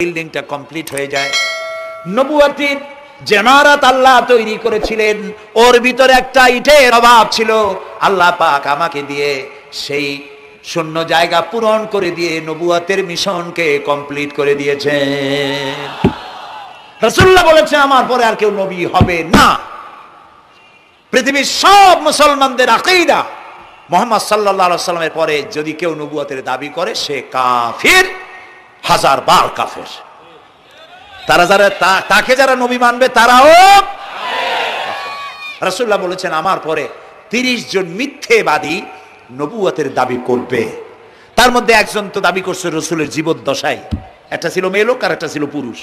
বিল্ডিংটা কমপ্লিট হয়ে যায়। নবুয়তির যে ইমারত আল্লাহ তৈরি করেছিলেন, ওর ভিতরে একটা ইটের অভাব ছিল। আল্লাহ পাক আমাকে দিয়ে সেই শূন্য জায়গা পূরণ করে দিয়ে নবুয়তের মিশনকে কমপ্লিট করে দিয়েছেন। রাসূলুল্লাহ বলেছেন আমার পরে আর কেউ নবী হবে না। পৃথিবীর সব মুসলমানদের আকীদা মুহাম্মদ সাল্লাল্লাহু আলাইহি ওয়াসাল্লামের পরে যদি কেউ নবুয়তের দাবি করে সে কাফির, হাজার বার কাফের। তাকে যারা নবী মানবে তারাও। রাসূলুল্লাহ বলেছেন আমার পরে 30 জন মিথ্যেবাদী নবুয়তের দাবি করবে। তার মধ্যে একজন তো দাবি করছে রাসূলের জীবদ্দশায়, একটা ছিল মেয়ে লোক আর একটা ছিল পুরুষ।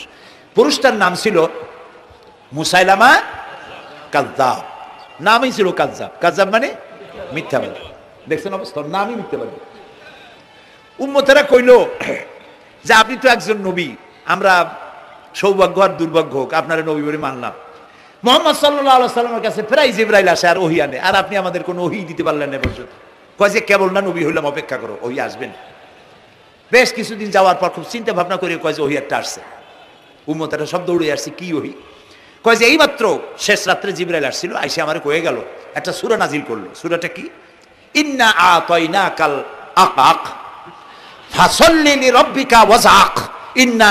পুরুষটার নাম ছিল মুসাইলামা কাযযাব, নামই ছিল কাযযাব। কাযযাব মানে মিথ্যাবাদী। দেখছেন অবস্থা, নামই মিথ্যাবাদী। উম্মতেরা কইল যে আপনি তো একজন নবী, আমরা সৌভাগ্য আর দুর্ভাগ্য হোক আপনারা নবী বলে মানলাম। মুহাম্মদ সাল্লাল্লাহু আলাইহি ওয়াসাল্লামের কাছে প্রায় জিবরাইল আসে আর ওহী আনে, আর আপনি আমাদের কোনো ওহী দিতে পারলেন না পর্যন্ত। কয় যে কেবল না নবী হইলাম, অপেক্ষা করো, ওহী আসবেন। বেশ কিছুদিন যাওয়ার পর খুব চিন্তা ভাবনা করে কয় যে ওহী একটা আসছে। উম্মতেরা সব দৌড়ে আসছে, কি ওহী? কয় যে এইমাত্র শেষ রাত্রে জিবরাইল আসছিল, আইসে আমারে কয়ে গেল একটা সূরা নাজিল করলো। সূরাটা কি? ইন্না আতাইনাকাল আকাক ফাসাল্লি লিরাব্বিকা ওয়াজআক ইন্না